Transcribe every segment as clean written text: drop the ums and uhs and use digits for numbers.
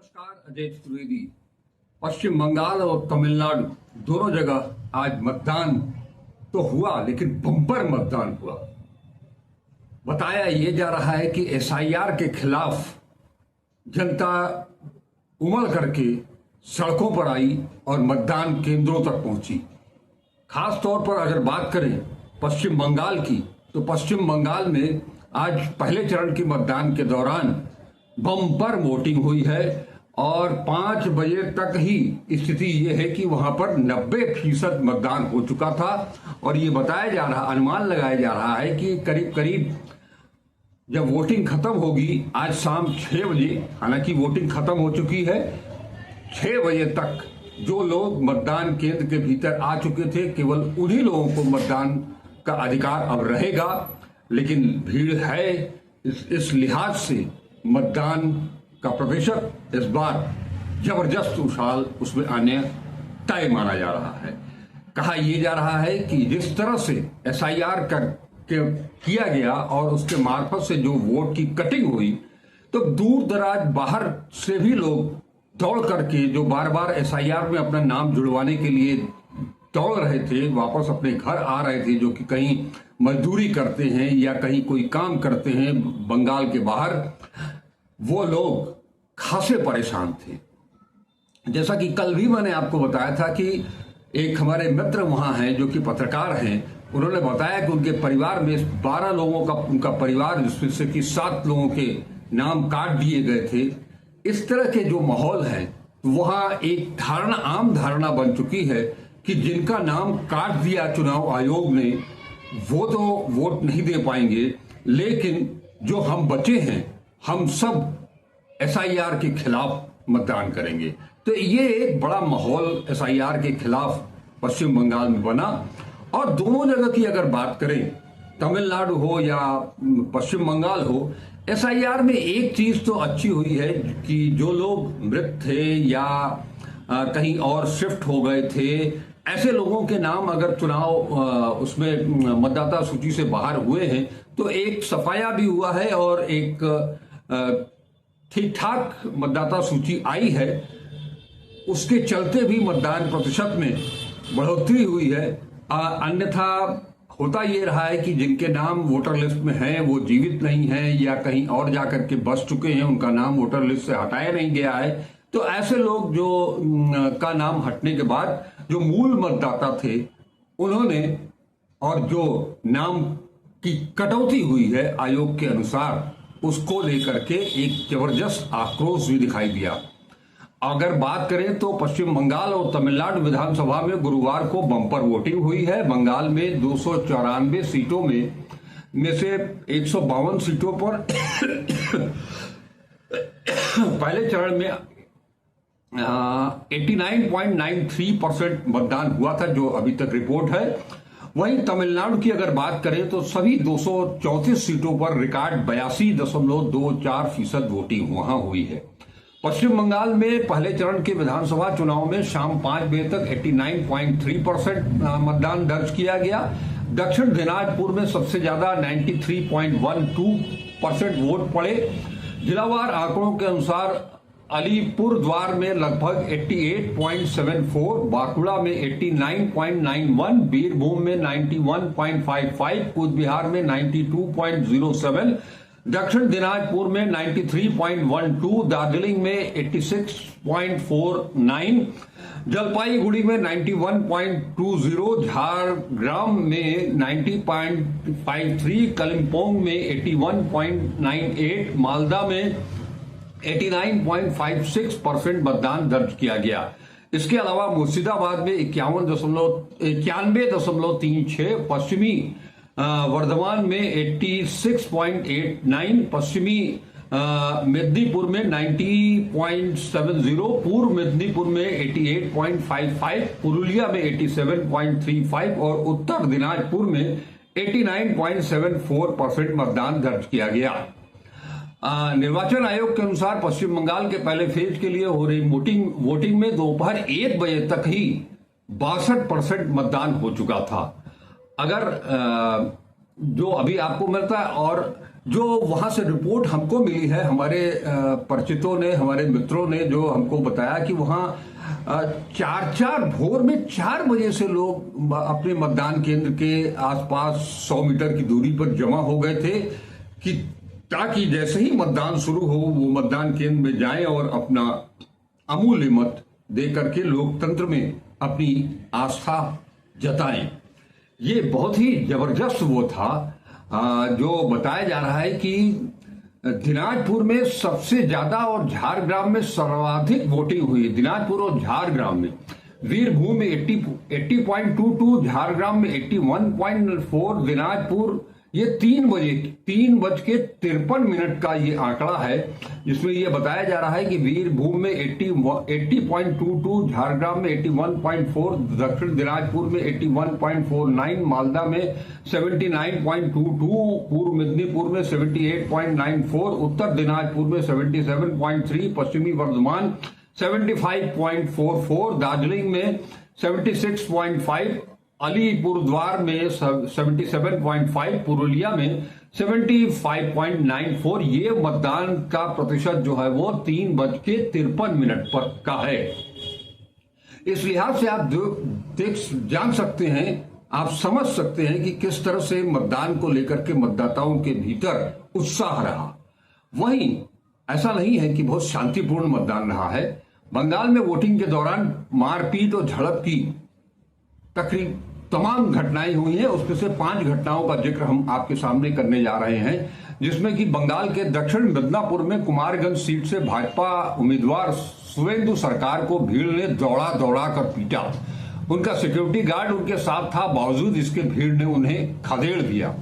नमस्कार, अजय चतुर्वेदी। पश्चिम बंगाल और तमिलनाडु दोनों जगह आज मतदान तो हुआ, लेकिन बम्पर मतदान हुआ। बताया यह जा रहा है कि एसआईआर के खिलाफ जनता उमड़ करके सड़कों पर आई और मतदान केंद्रों तक पहुंची। खास तौर पर अगर बात करें पश्चिम बंगाल की, तो पश्चिम बंगाल में आज पहले चरण की मतदान के दौरान बम्पर वोटिंग हुई है और 5 बजे तक ही स्थिति ये है कि वहां पर 90% मतदान हो चुका था। और ये बताया जा रहा, अनुमान लगाया जा रहा है कि करीब करीब जब वोटिंग खत्म होगी आज शाम 6 बजे, हालांकि वोटिंग खत्म हो चुकी है, 6 बजे तक जो लोग मतदान केंद्र के भीतर आ चुके थे केवल उन्हीं लोगों को मतदान का अधिकार अब रहेगा। लेकिन भीड़ है, इस लिहाज से मतदान का प्रतिशत इस बार जबरदस्त उछाल उसमें आने तय माना जा रहा है। कहा यह जा रहा है कि जिस तरह से एसआईआर किया गया और उसके मार्फत से जो वोट की कटिंग हुई, तो दूर दराज बाहर से भी लोग दौड़ करके जो बार बार एसआईआर में अपना नाम जुड़वाने के लिए दौड़ रहे थे, वापस अपने घर आ रहे थे, जो कि कहीं मजदूरी करते हैं या कहीं कोई काम करते हैं बंगाल के बाहर, वो लोग खासे परेशान थे। जैसा कि कल भी मैंने आपको बताया था कि एक हमारे मित्र वहां हैं जो कि पत्रकार हैं, उन्होंने बताया कि उनके परिवार में 12 लोगों का उनका परिवार, जिसमें से कि 7 लोगों के नाम काट दिए गए थे। इस तरह के जो माहौल है वहां एक धारणा, आम धारणा बन चुकी है कि जिनका नाम काट दिया चुनाव आयोग ने वो तो वोट नहीं दे पाएंगे, लेकिन जो हम बचे हैं हम सब एसआईआर के खिलाफ मतदान करेंगे। तो ये एक बड़ा माहौल एसआईआर के खिलाफ पश्चिम बंगाल में बना। और दोनों जगह की अगर बात करें, तमिलनाडु हो या पश्चिम बंगाल हो, एसआईआर में एक चीज तो अच्छी हुई है कि जो लोग मृत थे या कहीं और शिफ्ट हो गए थे, ऐसे लोगों के नाम अगर चुनाव उसमें मतदाता सूची से बाहर हुए हैं तो एक सफाया भी हुआ है और एक ठीक ठाक मतदाता सूची आई है। उसके चलते भी मतदान प्रतिशत में बढ़ोतरी हुई है। अन्यथा होता ये रहा है कि जिनके नाम वोटर लिस्ट में हैं वो जीवित नहीं हैं या कहीं और जाकर के बस चुके हैं, उनका नाम वोटर लिस्ट से हटाया नहीं गया है। तो ऐसे लोग जो का नाम हटने के बाद जो मूल मतदाता थे उन्होंने, और जो नाम की कटौती हुई है आयोग के अनुसार, उसको लेकर के एक जबरदस्त आक्रोश भी दिखाई दिया। अगर बात करें तो पश्चिम बंगाल और तमिलनाडु विधानसभा में गुरुवार को बम्पर वोटिंग हुई है। बंगाल में 294 सीटों में से 152 सीटों पर पहले चरण में 89.93% मतदान हुआ था, जो अभी तक रिपोर्ट है। वहीं तमिलनाडु की अगर बात करें तो सभी 234 सीटों पर रिकॉर्ड 82.24% वोटिंग वहां हुई है। पश्चिम बंगाल में पहले चरण के विधानसभा चुनाव में शाम 5 बजे तक 89.3% मतदान दर्ज किया गया। दक्षिण दिनाजपुर में सबसे ज्यादा 93.12% वोट पड़े। जिलावार आंकड़ों के अनुसार अलीपुर द्वार में लगभग 88.74, बांकुड़ा में 89.91, बीरभूम में 91.55, कूच बिहार में 92.07, दक्षिण दिनाजपुर में 93.12, दार्जिलिंग में 86.49, जलपाईगुड़ी में 91.20, झारग्राम में 90.53, कलिम्पोंग में 81.98, मालदा में 89.56% मतदान दर्ज किया गया। इसके अलावा मुर्शिदाबाद में 91.36, पश्चिमी वर्धमान में 86.89, पश्चिमी मेदिनीपुर में 90.70, पूर्व मेदिनीपुर में 88.55, पुरुलिया में 87.35 और उत्तर दिनाजपुर में 89.74% मतदान दर्ज किया गया। निर्वाचन आयोग के अनुसार पश्चिम बंगाल के पहले फेज के लिए हो रही वोटिंग में दोपहर 1 बजे तक ही 62% मतदान हो चुका था। अगर जो अभी आपको मिलता है और जो वहां से रिपोर्ट हमको मिली है, हमारे परिचितों ने, हमारे मित्रों ने जो हमको बताया कि वहां भोर में 4 बजे से लोग अपने मतदान केंद्र के आसपास 100 मीटर की दूरी पर जमा हो गए थे कि ताकि जैसे ही मतदान शुरू हो वो मतदान केंद्र में जाएं और अपना अमूल्य मत दे करके लोकतंत्र में अपनी आस्था जताएं। ये बहुत ही जबरदस्त वो था। जो बताया जा रहा है कि दिनाजपुर में सबसे ज्यादा और झारग्राम में सर्वाधिक वोटिंग हुई। दिनाजपुर और झारग्राम में वीरभूम में 80.22, झारग्राम में 81.4, दिनाजपुर ये 3:53 का ये आंकड़ा है, जिसमें ये बताया जा रहा है कि वीरभूम में 80.22, झारग्राम में 81.4, दक्षिण दिनाजपुर में 81.49, मालदा में 79.22, पूर्व मेदिनीपुर में 78.94, उत्तर दिनाजपुर में 77.3, पश्चिमी वर्धमान 75.44, दार्जिलिंग में 76.5, अलीपुरद्वार में 77.5, पुरुलिया में 75.94। ये मतदान का प्रतिशत जो है वो 3:53 पर का है। इस लिहाज से आप जान सकते हैं, आप समझ सकते हैं कि किस तरह से मतदान को लेकर के मतदाताओं के भीतर उत्साह रहा। वहीं ऐसा नहीं है कि बहुत शांतिपूर्ण मतदान रहा है। बंगाल में वोटिंग के दौरान मारपीट और झड़प की तकरीब तमाम घटनाएं हुई हैं। उसमें से 5 घटनाओं का जिक्र हम आपके सामने करने जा रहे हैं, जिसमें कि बंगाल के दक्षिण मिदनापुर में कुमारगंज सीट से भाजपा उम्मीदवार शुवेंदु सरकार को भीड़ ने दौड़ा कर पीटा। उनका सिक्योरिटी गार्ड उनके साथ था, बावजूद इसके भीड़ ने उन्हें खदेड़ दिया।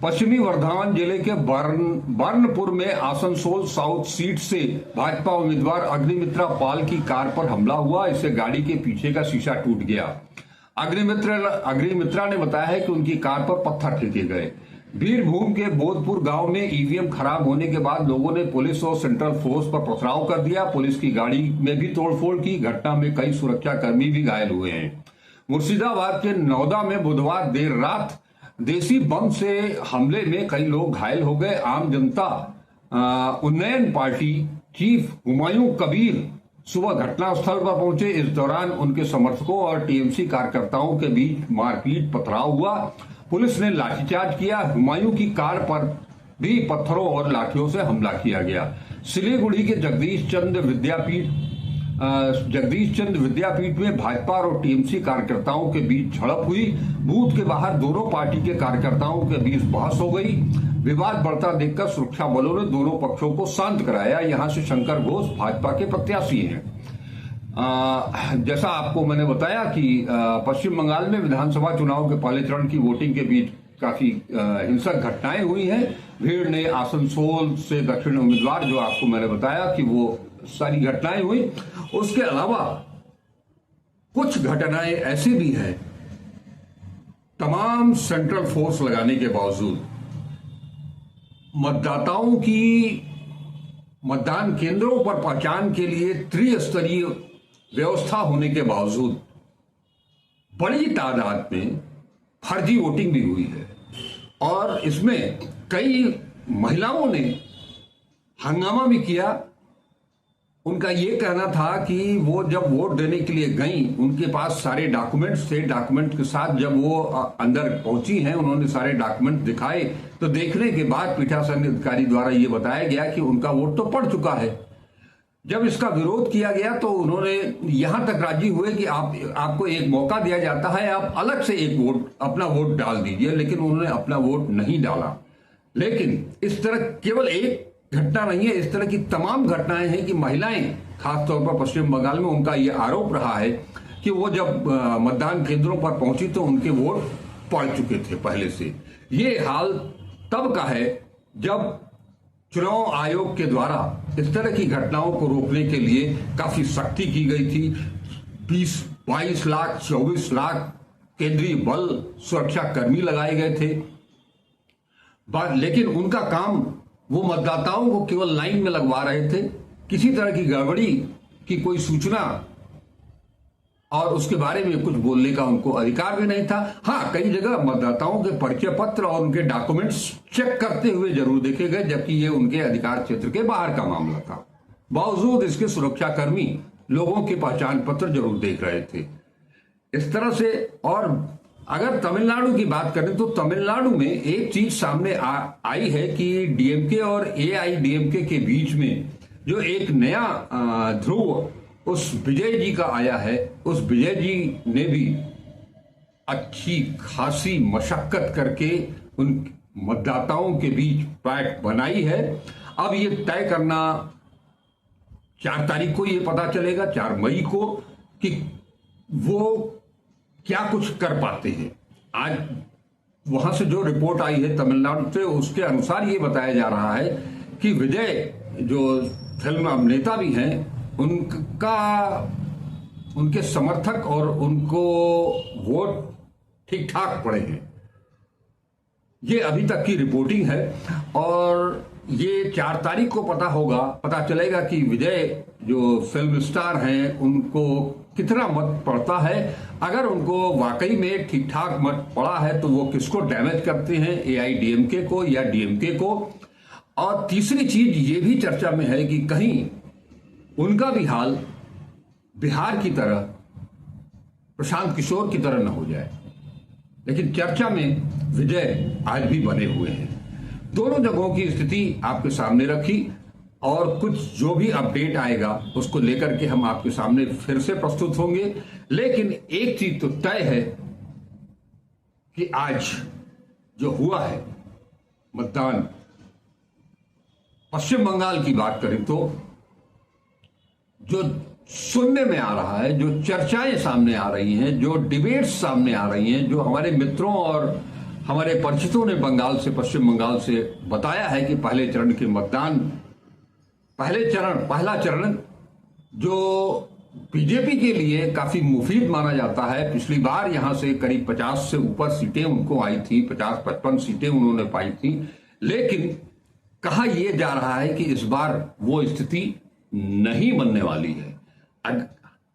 पश्चिमी वर्धमान जिले के बर्नपुर में आसनसोल साउथ सीट से भाजपा उम्मीदवार अग्निमित्रा की कार पर हमला हुआ। इससे गाड़ी के पीछे का शीशा टूट गया। अग्निमित्रा ने बताया है कि उनकी कार पर पत्थर फेंके गए। बीरभूम के बोधपुर गांव में ईवीएम खराब होने के बाद लोगों ने पुलिस और सेंट्रल फोर्स पर पथराव कर दिया। पुलिस की गाड़ी में भी तोड़फोड़ की। घटना में कई सुरक्षा कर्मी भी घायल हुए हैं। मुर्शिदाबाद के नौदा में बुधवार देर रात देसी बम से हमले में कई लोग घायल हो गए। आम जनता उन्नयन पार्टी चीफ हुमायूं कबीर सुबह घटनास्थल पर पहुंचे। इस दौरान उनके समर्थकों और टीएमसी कार्यकर्ताओं के बीच मारपीट पथराव हुआ। पुलिस ने लाठीचार्ज किया। हुमायूं की कार पर भी पत्थरों और लाठियों से हमला किया गया। सिलीगुड़ी के जगदीश चंद्र विद्यापीठ में भाजपा और टीएमसी कार्यकर्ताओं के बीच झड़प हुई। बूथ के बाहर दोनों पार्टी के कार्यकर्ताओं के बीच बहस हो गई। विवाद बढ़ता देखकर सुरक्षा बलों ने दोनों पक्षों को शांत कराया। यहां से शंकर घोष भाजपा के प्रत्याशी हैं। जैसा आपको मैंने बताया कि पश्चिम बंगाल में विधानसभा चुनाव के पहले चरण की वोटिंग के बीच काफी हिंसक घटनाएं हुई हैं। भीड़ ने आसनसोल से दक्षिण उम्मीदवार, जो आपको मैंने बताया कि वो सारी घटनाएं हुई। उसके अलावा कुछ घटनाएं ऐसी भी हैं, तमाम सेंट्रल फोर्स लगाने के बावजूद मतदाताओं की मतदान केंद्रों पर पहचान के लिए त्रिस्तरीय व्यवस्था होने के बावजूद बड़ी तादाद में फर्जी वोटिंग भी हुई है। और इसमें कई महिलाओं ने हंगामा भी किया। उनका ये कहना था कि वो जब वोट देने के लिए गई, उनके पास सारे डॉक्यूमेंट्स थे। डॉक्यूमेंट के साथ जब वो अंदर पहुंची हैं, उन्होंने सारे डॉक्यूमेंट दिखाए, तो देखने के बाद पीठासीन अधिकारी द्वारा ये बताया गया कि उनका वोट तो पड़ चुका है। जब इसका विरोध किया गया तो उन्होंने यहां तक राजी हुए कि आपको एक मौका दिया जाता है, आप अलग से एक वोट, अपना वोट डाल दीजिए। लेकिन उन्होंने अपना वोट नहीं डाला। लेकिन इस तरह केवल एक घटना नहीं है, इस तरह की तमाम घटनाएं हैं कि महिलाएं, खासतौर पर पश्चिम बंगाल में, उनका यह आरोप रहा है कि वो जब मतदान केंद्रों पर पहुंची तो उनके वोट पड़ चुके थे पहले से। ये हाल तब का है जब चुनाव आयोग के द्वारा इस तरह की घटनाओं को रोकने के लिए काफी सख्ती की गई थी। 22 लाख 24 लाख केंद्रीय बल, सुरक्षा कर्मी लगाए गए थे। लेकिन उनका काम, वो मतदाताओं को केवल लाइन में लगवा रहे थे। किसी तरह की गड़बड़ी की कोई सूचना और उसके बारे में कुछ बोलने का उनको अधिकार भी नहीं था। हाँ, कई जगह मतदाताओं के परिचय पत्र और उनके डॉक्यूमेंट्स चेक करते हुए जरूर देखे गए, जबकि ये उनके अधिकार क्षेत्र के बाहर का मामला था। बावजूद इसके सुरक्षाकर्मी लोगों के पहचान पत्र जरूर देख रहे थे। इस तरह से, और अगर तमिलनाडु की बात करें तो तमिलनाडु में एक चीज सामने आई है कि डीएमके और एआईडीएमके के बीच में जो एक नया ध्रुव उस विजय जी का आया है, उस विजय जी ने भी अच्छी खासी मशक्कत करके उन मतदाताओं के बीच पैठ बनाई है। अब ये तय करना 4 तारीख को ये पता चलेगा, 4 मई को, कि वो क्या कुछ कर पाते हैं। आज वहां से जो रिपोर्ट आई है तमिलनाडु से, उसके अनुसार ये बताया जा रहा है कि विजय जो फिल्म अभिनेता भी हैं, उनके समर्थक और उनको वोट ठीक ठाक पड़े हैं। ये अभी तक की रिपोर्टिंग है और ये 4 तारीख को पता चलेगा कि विजय जो फिल्म स्टार हैं उनको कितना मत पड़ता है। अगर उनको वाकई में ठीक ठाक मत पड़ा है तो वो किसको डैमेज करते हैं, एआईडीएमके को या डीएमके को। और तीसरी चीज ये भी चर्चा में है कि कहीं उनका भी हाल बिहार की तरह, प्रशांत किशोर की तरह न हो जाए। लेकिन चर्चा में विजय आज भी बने हुए हैं। दोनों जगहों की स्थिति आपके सामने रखी और कुछ जो भी अपडेट आएगा उसको लेकर के हम आपके सामने फिर से प्रस्तुत होंगे। लेकिन एक चीज तो तय है कि आज जो हुआ है मतदान, पश्चिम बंगाल की बात करें तो जो सुनने में आ रहा है, जो चर्चाएं सामने आ रही हैं, जो डिबेट्स सामने आ रही हैं, जो हमारे मित्रों और हमारे परिचितों ने पश्चिम बंगाल से बताया है कि पहले चरण के मतदान, पहला चरण जो बीजेपी के लिए काफी मुफीद माना जाता है। पिछली बार यहां से करीब 50 से ऊपर सीटें उनको आई थी, 50-55 सीटें उन्होंने पाई थी। लेकिन कहा यह जा रहा है कि इस बार वो स्थिति नहीं बनने वाली है।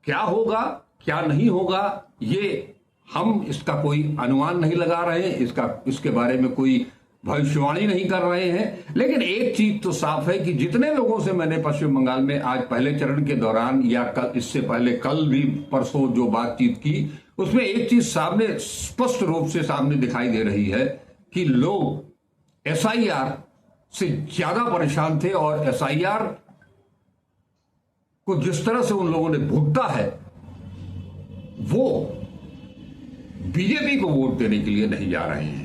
क्या होगा क्या नहीं होगा, ये हम इसका कोई अनुमान नहीं लगा रहे हैं, इसके बारे में कोई भविष्यवाणी नहीं कर रहे हैं। लेकिन एक चीज तो साफ है कि जितने लोगों से मैंने पश्चिम बंगाल में आज पहले चरण के दौरान या इससे पहले कल भी परसों जो बातचीत की, उसमें एक चीज सामने स्पष्ट रूप से सामने दिखाई दे रही है कि लोग एसआईआर से ज्यादा परेशान थे और एसआईआर को जिस तरह से उन लोगों ने भुगता है वो बीजेपी को वोट देने के लिए नहीं जा रहे हैं।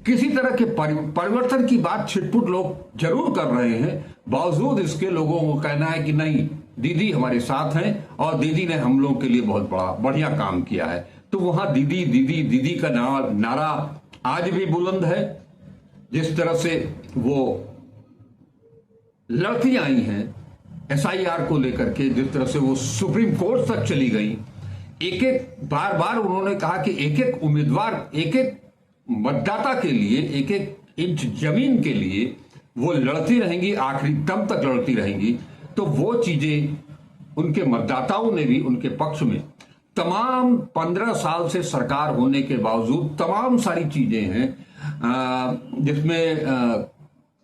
किसी तरह के परिवर्तन की बात छिटपुट लोग जरूर कर रहे हैं, बावजूद इसके लोगों को कहना है कि नहीं, दीदी हमारे साथ हैं और दीदी ने हम लोगों के लिए बहुत बढ़िया काम किया है। तो वहां दीदी दीदी दीदी का नारा आज भी बुलंद है। जिस तरह से वो लड़ती आई हैं एसआईआर को लेकर के, जिस तरह से वो सुप्रीम कोर्ट तक चली गई, बार बार उन्होंने कहा कि एक एक उम्मीदवार, एक एक मतदाता के लिए, एक एक इंच जमीन के लिए वो लड़ती रहेंगी, आखिरी दम तक लड़ती रहेंगी। तो वो चीजें उनके मतदाताओं ने भी उनके पक्ष में, तमाम 15 साल से सरकार होने के बावजूद तमाम सारी चीजें हैं, जिसमें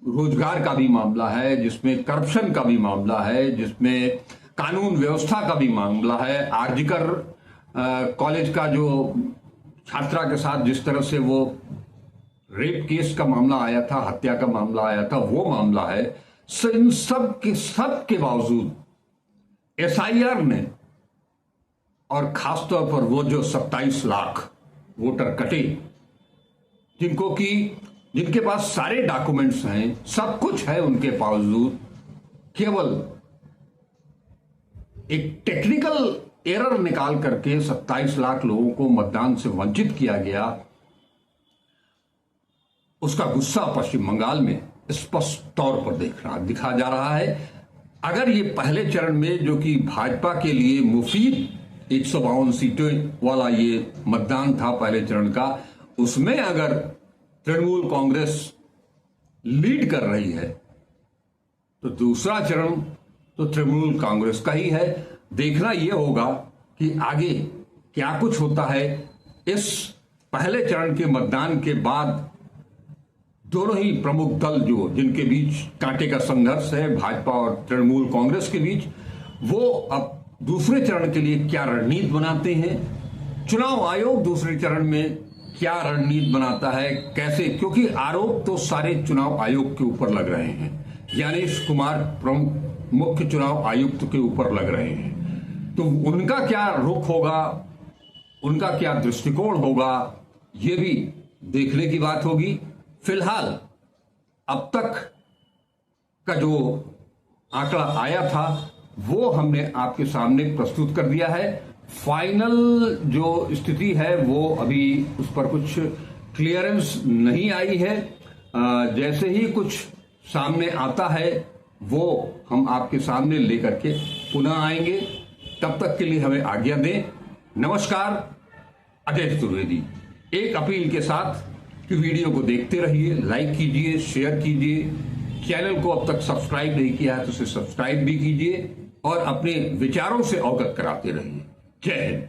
रोजगार का भी मामला है, जिसमें करप्शन का भी मामला है, जिसमें कानून व्यवस्था का भी मामला है। आरजीकर कॉलेज का जो छात्रा के साथ जिस तरह से वो रेप केस का मामला आया था, हत्या का मामला आया था, वो मामला है। इन सब के बावजूद एसआईआर ने, और खासतौर पर वो जो 27 लाख वोटर कटे, जिनके पास सारे डॉक्यूमेंट्स हैं, सब कुछ है, उनके बावजूद केवल एक टेक्निकल एरर निकाल करके 27 लाख लोगों को मतदान से वंचित किया गया। उसका गुस्सा पश्चिम बंगाल में स्पष्ट तौर पर दिखा जा रहा है। अगर ये पहले चरण में, जो कि भाजपा के लिए मुफीद 152 सीटें वाला ये मतदान था पहले चरण का, उसमें अगर तृणमूल कांग्रेस लीड कर रही है तो दूसरा चरण तो तृणमूल कांग्रेस का ही है। देखना यह होगा कि आगे क्या कुछ होता है। इस पहले चरण के मतदान के बाद दोनों ही प्रमुख दल जो जिनके बीच कांटे का संघर्ष है, भाजपा और तृणमूल कांग्रेस के बीच, वो अब दूसरे चरण के लिए क्या रणनीति बनाते हैं। चुनाव आयोग दूसरे चरण में क्या रणनीति बनाता है, कैसे, क्योंकि आरोप तो सारे चुनाव आयोग के ऊपर लग रहे हैं, ज्ञानेश कुमार प्रमुख मुख्य चुनाव आयुक्त के ऊपर लग रहे हैं। तो उनका क्या रुख होगा, उनका क्या दृष्टिकोण होगा, ये भी देखने की बात होगी। फिलहाल अब तक का जो आंकड़ा आया था वो हमने आपके सामने प्रस्तुत कर दिया है। फाइनल जो स्थिति है वो अभी उस पर कुछ क्लियरेंस नहीं आई है। जैसे ही कुछ सामने आता है वो हम आपके सामने लेकर के पुनः आएंगे। तब तक के लिए हमें आज्ञा दें। नमस्कार, अजय चतुर्वेदी। एक अपील के साथ कि वीडियो को देखते रहिए, लाइक कीजिए, शेयर कीजिए। चैनल को अब तक सब्सक्राइब नहीं किया है तो उसे सब्सक्राइब भी कीजिए और अपने विचारों से अवगत कराते रहिए। जय हिंद।